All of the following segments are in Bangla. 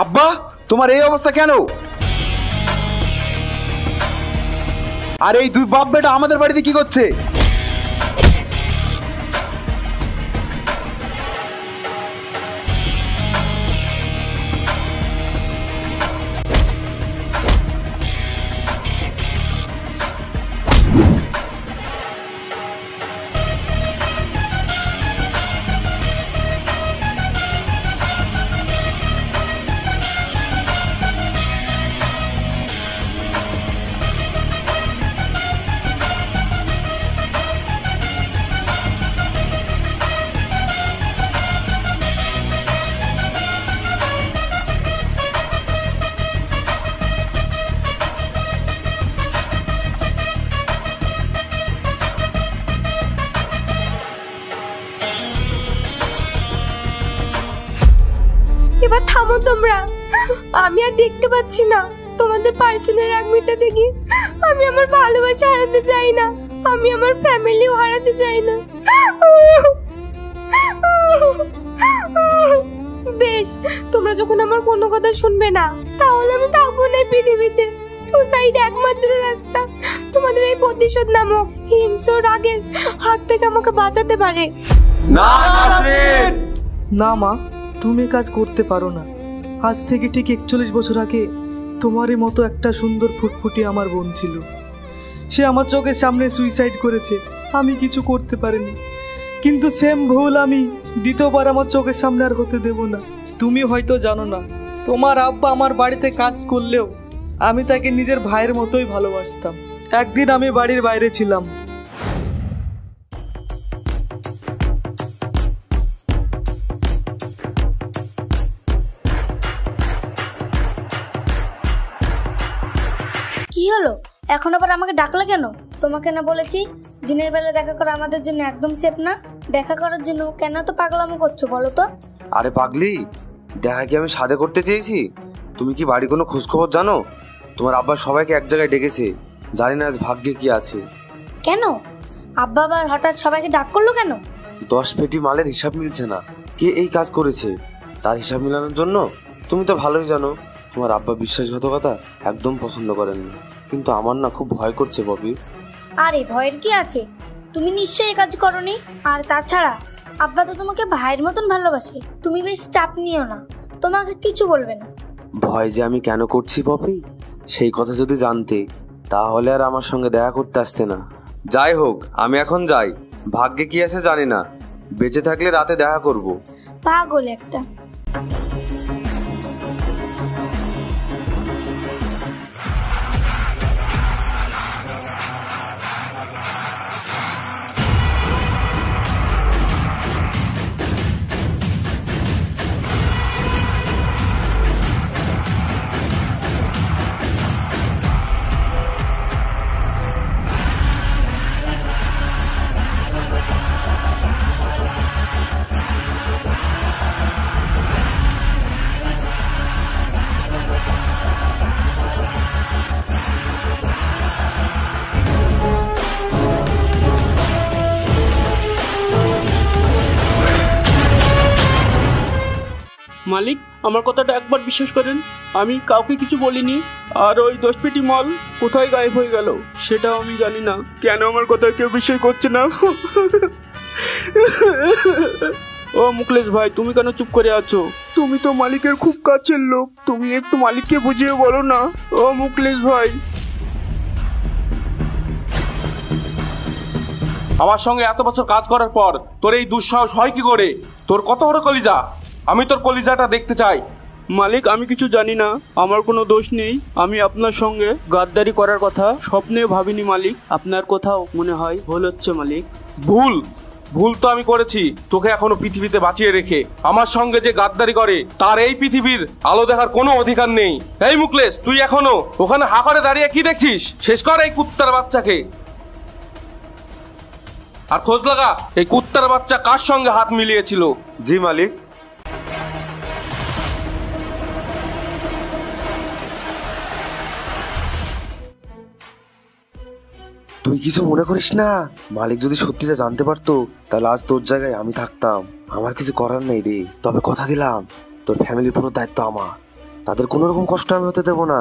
আব্বা, তোমার এই অবস্থা কেন? আর এই দুই বাপ বেটা আমাদের বাড়িতে কি করছে? এবার থামো তোমরা, আমি আর দেখতে পাচ্ছি না। তোমাদের পার্সোনাল রাগমিটা দেখি আমি আমার ভালোবাসা হারাতে চাই না, আমি আমার ফ্যামিলিও হারাতে চাই না। বেশ, তোমরা যখন আমার কোনো কথা শুনবে না, তাহলে আমি থাকবো না এই পৃথিবীতে। সুসাইড একমাত্র রাস্তা তোমাদের এই প্রতিশোধ নামক হিংস্র রাগের হাত থেকে আমাকে বাঁচাতে পারে। না নাসরিন! না মা, তুমি কাজ করতে পারো না। আজ থেকে ঠিক 41 বছর আগে তোমারই মতো একটা সুন্দর ফুটফুটি আমার বোন ছিল। সে আমার চোখের সামনে সুইসাইড করেছে, আমি কিছু করতে পারিনি। কিন্তু সেম ভুল আমি দ্বিতীয়বার আমার চোখের সামনে আর হতে দেব না। তুমি হয়তো জানো না, তোমার আব্বা আমার বাড়িতে কাজ করলেও আমি তাকে নিজের ভাইয়ের মতোই ভালোবাসতাম। একদিন আমি বাড়ির বাইরে ছিলাম, কি হলো? এখন আবার আমাকে ডাকলে কেন? তোমাকে না বলেছি দিনের বেলা দেখা করা আমাদের জন্য একদম সেফ না? দেখা করার জন্য কেন তো পাগলামো করছো বলো তো? আরে পাগলি, দেখা কি আমি সাধে করতে চেয়েছি? তুমি কি বাড়ি কোনো খোঁজখবর জানো? তোমার আব্বা সবাইকে এক জায়গায় ডেকেছে, জানি না আজ ভাগ্যে কি আছে। কেন আব্বা আবার হঠাৎ সবাইকে ডাক করলো কেন? 10 পেটি মালের হিসাব মিলছে না, কে এই কাজ করেছে তার হিসাব মিলানোর জন্য। তুমি তো ভালোই জানো তোমার আব্বা বিশ্বাসঘাতকতা একদম পছন্দ করেন না, কিন্তু আমার না খুব ভয় করছে ববি। আরে ভয়ের কি আছে? তুমি নিশ্চয়ই এই কাজ করোনি। আর তাছাড়া আব্বা তো তোমাকে ভাইয়ের মতন ভালোবাসে, তুমি বেশ চাপ নিও না, তোমাকে কিছু বলবে না। ভয় যে আমি কেন করছি ববি, সেই কথা যদি জানতে তাহলে আর আমার সঙ্গে দেখা করতে আসতে না। যাই হোক, আমি এখন যাই, ভাগ্যে কি আছে জানি না, বেঁচে থাকলে রাতে দেখা করব। পাগল একটা। মালিক, আমার কথাটা একবার বিশ্বাস করেন, আমি কাউকে কিছু বলিনি। আর ওই 10 পেটি মাল কোথায় গায়েব হয়ে গেল সেটাও আমি জানি না। কেন আমার কথা কেউ বিশ্বাস করছে না? ও মুকলেশ ভাই, তুমি কেন চুপ করে আছো? তুমি তো মালিকের খুব কাছের লোক, তুমি একটু মালিককে বুঝিয়ে বলো না। ও মুকলেশ ভাই, আমার সঙ্গে এত বছর কাজ করার পর তোর এই দুঃসাহস হয় কি করে? তোর কত বড় কলিজা, আমি তোর কলিজাটা দেখতে চাই। মালিক আমি কিছু জানি না, আমার কোনো দোষ নেই। আমি আপনার সঙ্গে গাদ্দারি করার কথা স্বপ্নেও ভাবিনি মালিক। আপনার কোথাও মনে হয় ভুল হচ্ছে মালিক। ভুল তো আমি করেছি, তোকে এখনো পৃথিবীতে বাঁচিয়ে রেখে। আমার সঙ্গে যে গাদ্দারি করে তার এই পৃথিবীর আলো দেখার কোনো অধিকার নেই। এই মুকলেশ, তুই এখনো ওখানে হা করে দাঁড়িয়ে কি দেখছিস? শেষ কর এই কুত্তার বাচ্চাকে, আর খোঁজ লাগা এই কুত্তার বাচ্চা কার সঙ্গে হাত মিলিয়েছিল। জি মালিক। তুই কিছু মনে করিস না, মালিক যদি সত্যিটা জানতে পারতো তাহলে আজ তোর জায়গায় আমি থাকতাম। আমার কিছু করার নেই রে, তবে কথা দিলাম তোর ফ্যামিলির পুরো দায়িত্ব আমার। তাদের কোনো রকম কষ্ট আমি হতে দেবো না।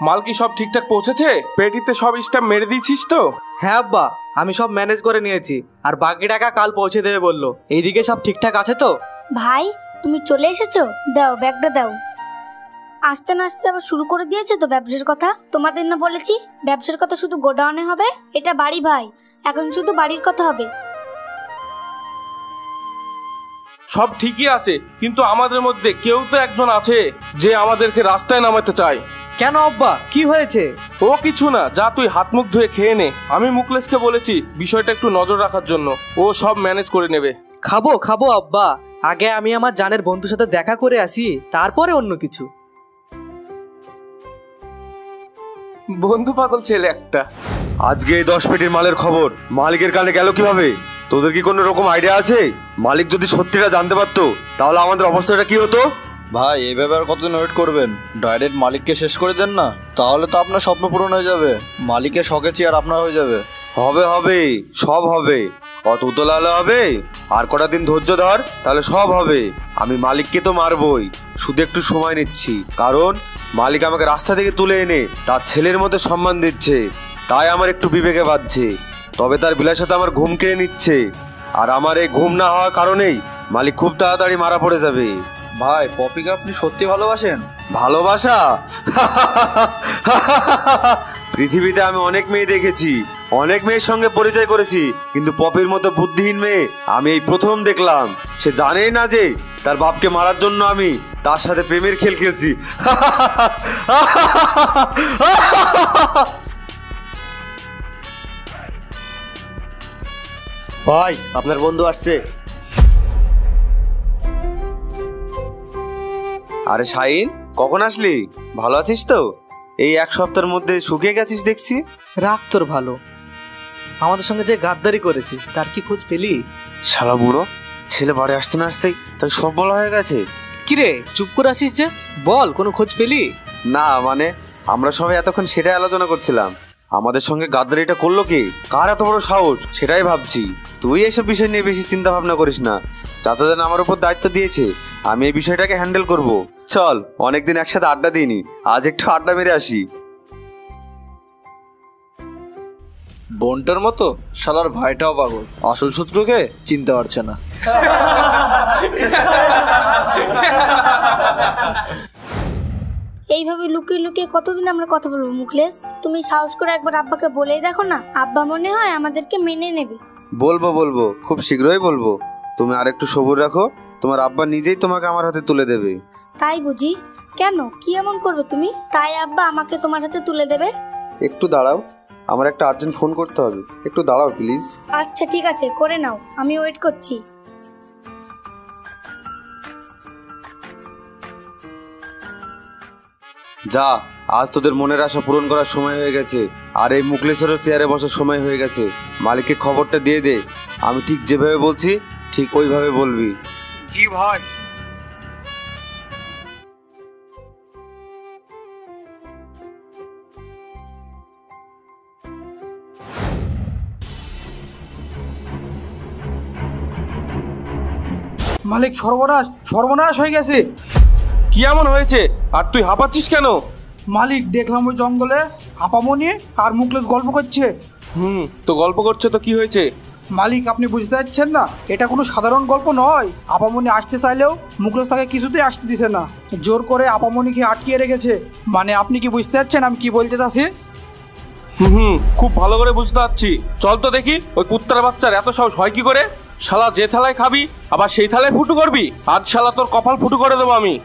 মাল কি সব ঠিকঠাক পৌঁছেছে? পেটিতে সব স্ট্যাম্প মেরে দিয়েছিস তো? হ্যাঁ আব্বা, আমি সব ম্যানেজ করে নিয়েছি, আর বাকি টাকা কাল পৌঁছে দেবে বললো। এইদিকে সব ঠিকঠাক আছে তো? ভাই তুমি চলে এসেছো, দাও ব্যাগটা দাও। আসতে না আসতে আবার শুরু করে দিয়েছে তো ব্যবসার কথা। তোমাদের না বলেছি ব্যবসার কথা শুধু গোডাউনে হবে? এটা বাড়ি ভাই, এখন শুধু বাড়ির কথা হবে। সব ঠিকই আছে, কিন্তু আমাদের মধ্যে কেউ তো একজন আছে যে আমাদেরকে রাস্তায় নামাতে চায়। কেন আব্বা, কি হয়েছে? ও কিছু না, যা তুই হাত মুখ ধুয়ে খেয়ে নে। আমি মুকলেশকে বলেছি বিষয়টা একটু নজর রাখার জন্য, ও সব ম্যানেজ করে নেবে। খাবো খাবো আব্বা, আগে আমি আমার জানের বন্ধুর সাথে দেখা করে আসি, তারপরে অন্য কিছু। বন্ধু পাগল ছেলে একটা। আজকে এই 10 পেটির মালের খবর মালিকের কানে গেল কিভাবে? তোদের কি কোনো রকম আইডিয়া আছে? মালিক যদি সত্যিটা জানতে পারতো তাহলে আমাদের অবস্থাটা কি হতো? ভাই এইভাবে আর কতদিন ওয়েট করবেন? ডাইরেক্ট মালিককে শেষ করে দেন না, তাহলে তো আপনার স্বপ্ন পূরণ হয়ে যাবে। মালিকের শখে চেয়ার আপনার হয়ে যাবে। হবে হবে, সব হবে। অত উতলালে হবে? আর কটা দিন ধৈর্য ধর, তাহলে সব হবে। আমি মালিককে তো মারবই, শুধু একটু সময় নিচ্ছি। কারণ মালিক আমাকে রাস্তা থেকে তুলে এনে তার ছেলের মতো সম্মান দিচ্ছে, তাই আমার একটু বিবেকে বাজছে। তবে তার বিলাসিতা আমার ঘুম কেড়ে নিচ্ছে, আর আমার এই ঘুম না হওয়ার কারণেই মালিক খুব তাড়াতাড়ি মারা পড়ে যাবে। ভাই পপিকে আপনি সত্যি ভালোবাসেন? ভালোবাসা? পৃথিবীতে আমি অনেক মেয়ে দেখেছি, অনেক মেয়ের সঙ্গে পরিচয় করেছি, কিন্তু পপির মতো বুদ্ধিহীন মেয়ে আমি এই প্রথম দেখলাম। সে জানেই না যে তার বাপকে মারার জন্য আমি তার সাথে প্রেমের খেল খেলছি। ভাই আপনার বন্ধু আসছে। আরে শাহিন, কখন আসলি? ভালো আছিস তো? এই 1 সপ্তাহের মধ্যে শুকিয়ে গেছিস দেখছি। রাগ তোর ভালো, আমাদের সঙ্গে যে গাদ্দারি করেছে তার কি খোঁজ পেলি? শালা বুড়ো ছেলে বাড়ি আসতে না আসতেই তাকে সব বলা হয়ে গেছে। কিরে চুপ করে আসিস যে, বল কোনো খোঁজ পেলি? না মানে আমরা সবাই এতক্ষণ সেটাই আলোচনা করছিলাম, আমাদের সঙ্গে গাদ্দারিটা করলো কে, কার এত বড় সাহস, সেটাই ভাবছি। তুই এসব বিষয় নিয়ে বেশি চিন্তা ভাবনা করিস না। চাচা যেন আমার উপর দায়িত্ব দিয়েছে, আমি এই বিষয়টাকে হ্যান্ডেল করব। চল, অনেকদিন একসাথে আড্ডা দিইনি, আজ একটু আড্ডা মেরে আসি। বোনটার মতো শালার ভাইটাও পাগল, আসল শত্রুকে চিনতে পারছে না। এইভাবে লুকিয়ে লুকিয়ে কতদিন আমরা কথা বলবো মুকলেশ? তুমি সাহস করে একবার আব্বাকে বলেই দেখো না, আব্বা মনে হয় আমাদেরকে মেনে নেবে। বলবো, খুব শীঘ্রই বলবো। তুমি আর একটু সবুর রাখো, তোমার আব্বা নিজেই তোমাকে আমার হাতে তুলে দেবে। তাই বুঝি? কেন, কি এমন করবে তুমি তাই আব্বা আমাকে তোমার হাতে তুলে দেবে? একটু দাঁড়াও, আমার একটা আর্জেন্ট ফোন করতে হবে, একটু দাঁড়াও প্লিজ। আচ্ছা ঠিক আছে, করে নাও, আমি ওয়েট করছি। যা, আজ তোদের মনের আশা পূরণ করার সময় হয়ে গেছে, আর এই মুকলেশেরও চেয়ারে বসার সময় হয়ে গেছে। মালিককে খবরটা দিয়ে দে, আমি ঠিক যেভাবে বলছি ঠিক ওইভাবে বলবি। কি ভাই? মালিক সর্বনাশ, সর্বনাশ হয়ে গেছে। কি এমন হয়েছে আর তুই হাঁপাচ্ছিস কেন? মালিক দেখলাম ওই জঙ্গলে আপামনি আর মুকলেশ গল্প করছে। তো গল্প করছে তো কি হয়েছে? মালিক আপনি বুঝতে পারছেন না, এটা কোনো সাধারণ গল্প নয়। আপামনি আসতে চাইলেও মুকলেশ তাকে কিছুতেই আসতে দিছে না, জোর করে আপামনিকে আটকিয়ে রেখেছে। মানে আপনি কি বুঝতে পারছেন আমি কি বলতে চাচ্ছি? খুব ভালো করে বুঝতে পারছি। চল তো দেখি ওই কুত্তার বাচ্চার এত সাহস হয় কি করে। শালা যে থালায় খাবি আবার সেই থালায় ফুটু করবি। আজ শালা তোর কপাল ফুটু করে দেবো আমি।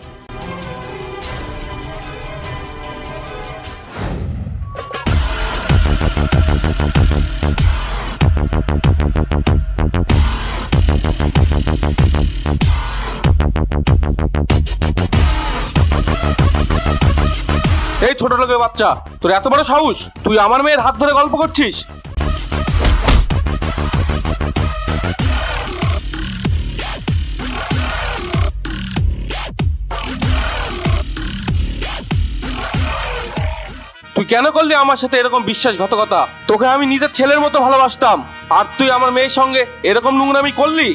এই ছোট লোকের বাচ্চা, তোর এত বড় সাহস, তুই আমার মেয়ের হাত ধরে গল্প করছিস? তুই কেন করলি আমার সাথে এরকম বিশ্বাসঘাতকতা? তোকে আমি নিজের ছেলের মতো ভালোবাসতাম, আর তুই আমার মেয়ের সঙ্গে এরকম নোংরামি করলি?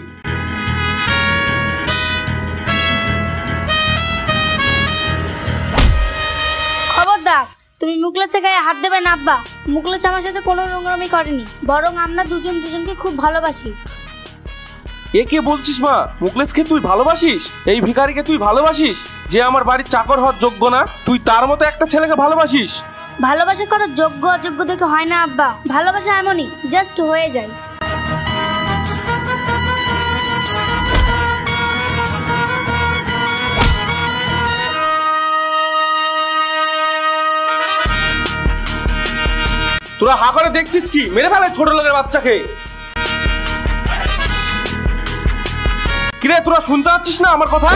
খবরদার, তুমি মুখলেসের গায়ে হাত দেবে না আব্বা। মুখলেস আমার সাথে কোনো নোংরামি করেনি, বরং আমরা দুজন দুজনকে খুব ভালোবাসি। এ কে বলছিস মা? মুখলেসকে তুই ভালোবাসিস? এই ভিখারিকে তুই ভালোবাসিস, যে আমার বাড়ির চাকর হওয়ার যোগ্য না? তুই তার মতো একটা ছেলেকে ভালোবাসিস? ভালোবাসা করার যোগ্য অযোগ্য দেখে হয় না আব্বা, ভালোবাসা এমনই, জাস্ট হয়ে যায়। তোরা হা করে দেখছিস কি? মেরে ফেলে ছোট লোকের বাচ্চাকে। কিরে, তোরা শুনতে পাচ্ছিস না আমার কথা?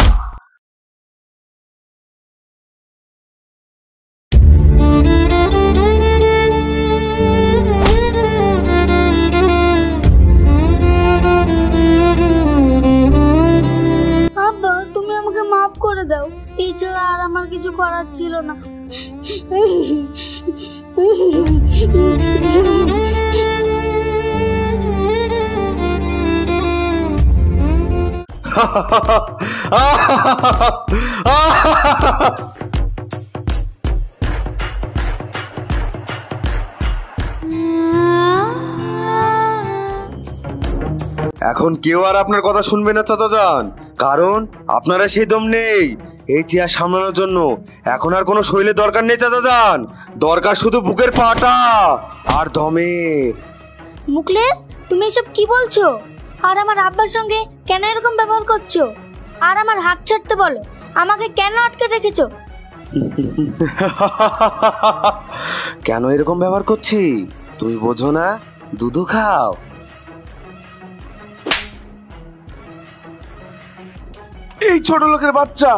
আব্বা, তুমি আমাকে মাফ করে দাও, এই ছাড়া আর আমার কিছু করার ছিল না। এখন কেউ আর আপনার কথা শুনবে না চাচা যান, কারণ আপনারা সেই দম নেই এই চেয়ার সামলানোর জন্য। এখন আর কোনো শৈলের দরকার নেই চাচা যান, দরকার শুধু বুকের পাটা আর দমের। মুখলেস, তুমি এসব কি বলছো? আর আমার আব্বার সঙ্গে কেন এরকম ব্যবহার করছো? আর আমার হাত ছাড়তে বলো, আমাকে কেন আটকে রেখেছো? কেন এরকম ব্যবহার করছি তুমি বোঝো না? দুধু খাও। এই ছোট লোকের বাচ্চা,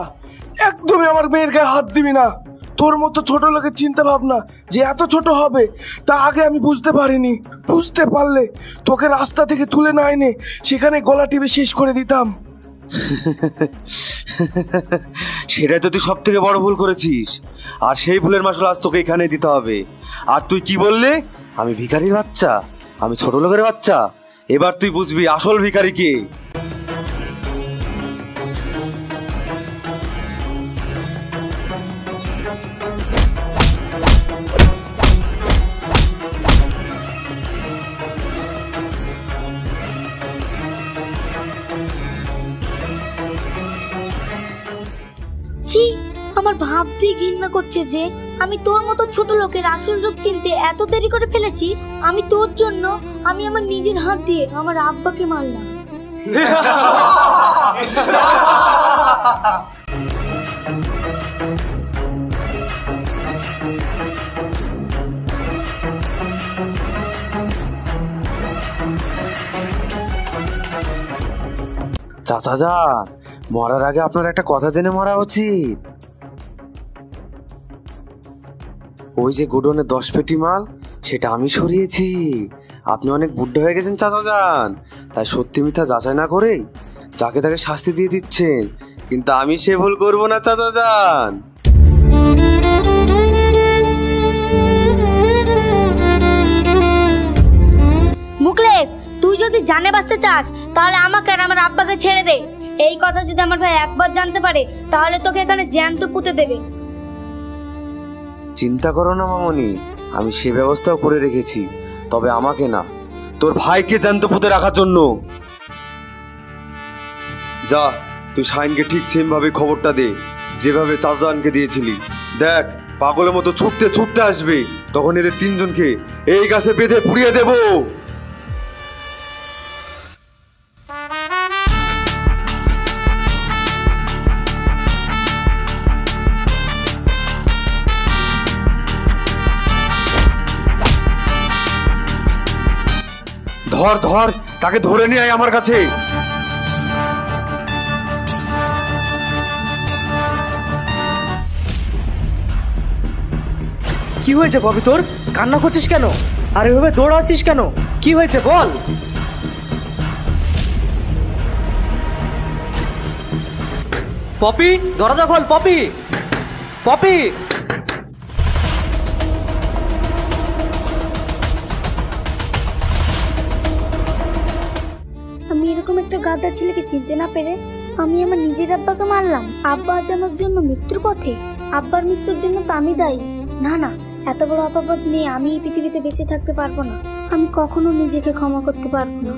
একদমই আমার মেয়ের গায়ে হাত দিবি না। তোর মতো ছোট লোকের চিন্তা ভাবনা যে এত ছোট হবে তা আগে আমি বুঝতে পারিনি। বুঝতে পারলে তোকে রাস্তা থেকে তুলে না এনে সেখানে গলা টিপে শেষ করে দিতাম। সেটাই তো তুই সব থেকে বড় ভুল করেছিস, আর সেই ভুলের মাসুল আজ তোকে এখানে দিতে হবে। আর তুই কি বললে? আমি ভিখারির বাচ্চা, আমি ছোট লোকের বাচ্চা? এবার তুই বুঝবি আসল ভিখারি কে। ছি, আমার ভাবতেই ঘৃণা করছে যে আমি তোর মতো ছোট লোকের আসল রূপ চিনতে এত দেরি করে ফেলেছি। আমি তোর জন্য আমি আমার নিজের হাত দিয়ে আমার আব্বাকে মারলাম। চাচা যান, মরার আগে আপনার একটা কথা জেনে মরা উচিত। ওই যে গোডনে 10 পেটি মাল, সেটা আমি সরিয়েছি। আপনি অনেক বুদ্ধ হয়ে গেছেন চাচা যান, তাই সত্যি মিথ্যা যাচাই না করে যাকে তাকে শাস্তি দিয়ে দিচ্ছেন, কিন্তু আমি সে ভুল করব না চাচা যান। মুখলেস, তুই যদি জানে বাঁচতে চাস তাহলে আমাকে আর আমার আব্বাকে ছেড়ে দে। এই কথা যদি আমার ভাই একবার জানতে পারে তাহলে তোকে এখানে জ্যান্ত পুঁতে দেবে। চিন্তা করো না মামনি, আমি সে ব্যবস্থাও করে রেখেছি, তবে আমাকে না, তোর ভাইকে জ্যান্ত পুঁতে রাখার জন্য। যা, তুই শাইনকে ঠিক সেম ভাবে খবরটা দে যেভাবে চাচানকে দিয়েছিলি। দেখ, পাগলের মতো ছুটতে ছুটতে আসবে, তখন এদের 3 জনকে এই গাছে বেঁধে পুড়িয়ে দেবো। ধর ধর, তাকে ধরে নিয়ে আয় আমার কাছে। কি হয়েছে পপি তোর? কান্না করছিস কেন? আর এভাবে দৌড়াচ্ছিস কেন? কি হয়েছে বল। পপি, দরজা খোল। পপি, পপি। আমি এরকম একটা গাদ্দার ছেলেকে চিনতে না পেরে আমি আমার নিজের আব্বাকে মারলাম। আব্বা আজ আমার জন্য মৃত্যুর পথে। আব্বার মৃত্যুর জন্য তো আমি দায়ী। না না, এত বড় অপবাদ নিয়ে আমি এই পৃথিবীতে বেঁচে থাকতে পারবো না। আমি কখনো নিজেকে ক্ষমা করতে পারবো না।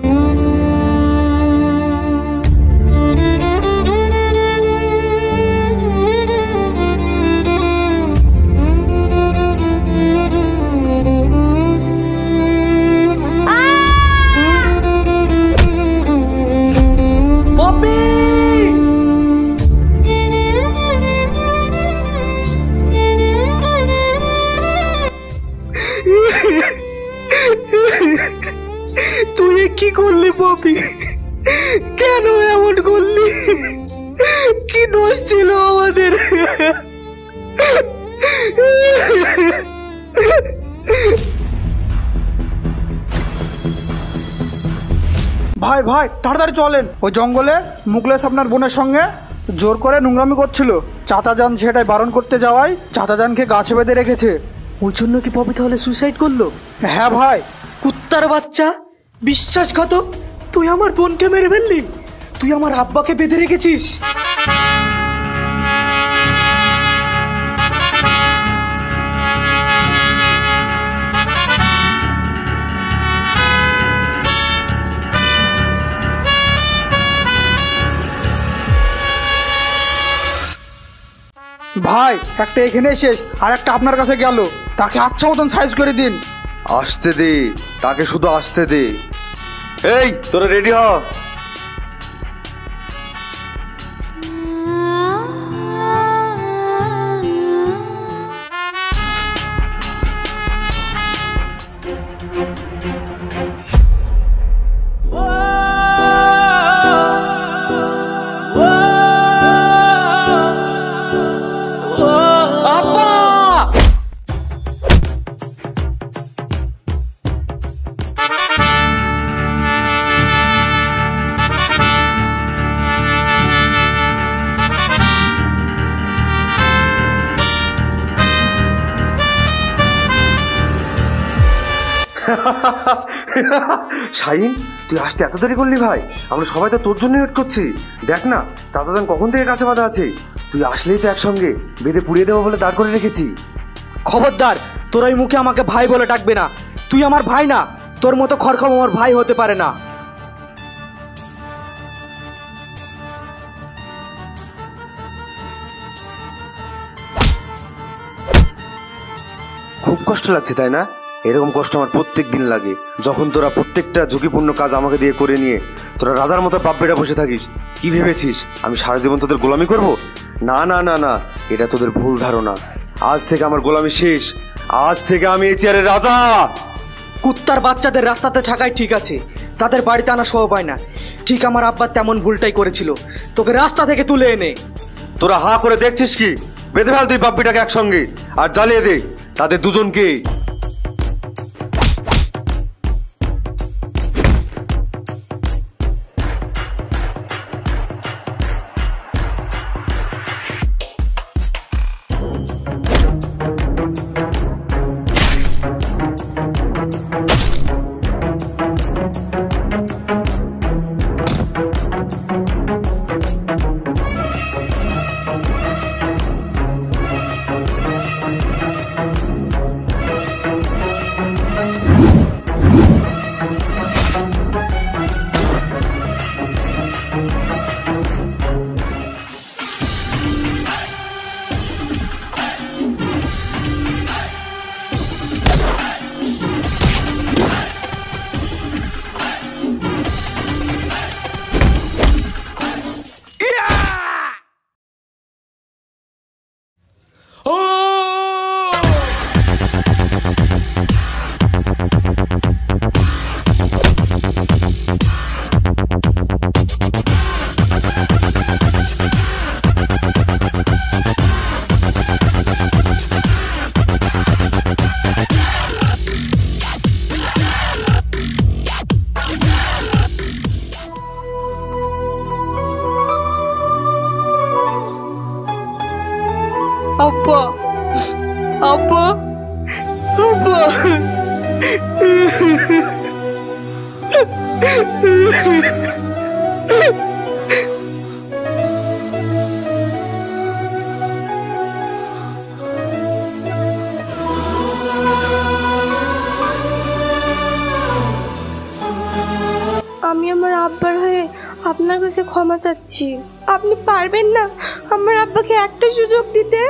তুই কি করলি পপি? কেন এমন করলি? কি দোষ ছিল আমাদের? ভাই ভাই তাড়াতাড়ি চলেন। ওই জঙ্গলে মুকলেশ আপনার বোনের সঙ্গে জোর করে নোংরামি করছিল। চাচাজান সেটাই বারণ করতে যাওয়ায় চাচাজানকে গাছে বেঁধে রেখেছে। ওই জন্য কি পপি তাহলে সুইসাইড করলো? হ্যাঁ ভাই। কুত্তার বাচ্চা, বিশ্বাসঘাতক! তুই আমার বোনকে মেরে ফেললি। তুই আমার আব্বাকে বেঁধে রেখেছিস। ভাই একটা এখানে শেষ, আর একটা আপনার কাছে গেল। তাকে আচ্ছা মতন সাইজ করে দিন। আসতে দে, তাকে শুধু আসতে দে। এই তোরা রেডি হ। শাহিন, তুই আসতে এত দেরি করলি ভাই? আমরা সবাই তো তোর জন্য ওয়েট করছি। দেখ না, চাচাজান কখন থেকে কাছে বাঁধা আছে। তুই আসলেই তো একসঙ্গে বেঁধে পুড়িয়ে দেবো বলে দাঁড় করে রেখেছি। খবরদার, তোর ওই মুখে আমাকে ভাই বলে ডাকবে না। তুই আমার ভাই না। তোর মতো খরখম আমার ভাই হতে পারে না। খুব কষ্ট লাগছে তাই না? এরকম কষ্ট আমার প্রত্যেক দিন লাগে, যখন তোরা প্রত্যেকটা ঝুঁকিপূর্ণ কাজ আমাকে দিয়ে করে নিয়ে তোরা রাজার মতো বাপ বেটা বসে থাকিস। কি ভেবেছিস আমি সারা জীবন তোদের গোলামি করব? না না না না, এটা তোদের ভুল ধারণা। আজ থেকে আমার গোলামি শেষ। আজ থেকে আমি এই চেয়ারের রাজা। কুত্তার বাচ্চাদের রাস্তাতে থাকাই ঠিক আছে, তাদের বাড়িতে আনা সহ পায় না। ঠিক আমার আব্বা তেমন ভুলটাই করেছিল, তোকে রাস্তা থেকে তুলে এনে। তোরা হা করে দেখছিস কি? বেঁধে ফেল তুই বাপ বেটাকে একসঙ্গে আর জ্বালিয়ে দে তাদের দুজনকে। আব্বা, আব্বা। আমি আমার আব্বার হয়ে আপনার কাছে ক্ষমা চাচ্ছি। আপনি পারবেন না আমার আব্বাকে একটা সুযোগ দিতে?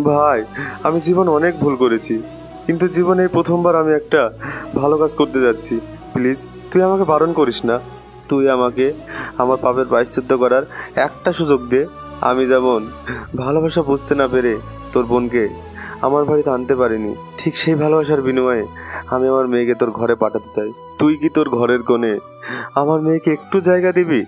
ভাই, আমি জীবন অনেক ভুল করেছি, কিন্তু জীবনে এই প্রথমবার আমি একটা ভালো কাজ করতে যাচ্ছি। প্লিজ তুই আমাকে বারণ করিস না। তুই আমাকে আমার পাপের প্রায়শ্চিত্ত করার একটা সুযোগ দে। আমি যেমন ভালোবাসা বুঝতে না পেরে তোর বোনকে আমার বাড়িতে আনতে পারিনি, ঠিক সেই ভালোবাসার বিনিময়ে আমি আমার মেয়েকে তোর ঘরে পাঠাতে চাই। তুই কি তোর ঘরের কোণে আমার মেয়েকে একটু জায়গা দিবি?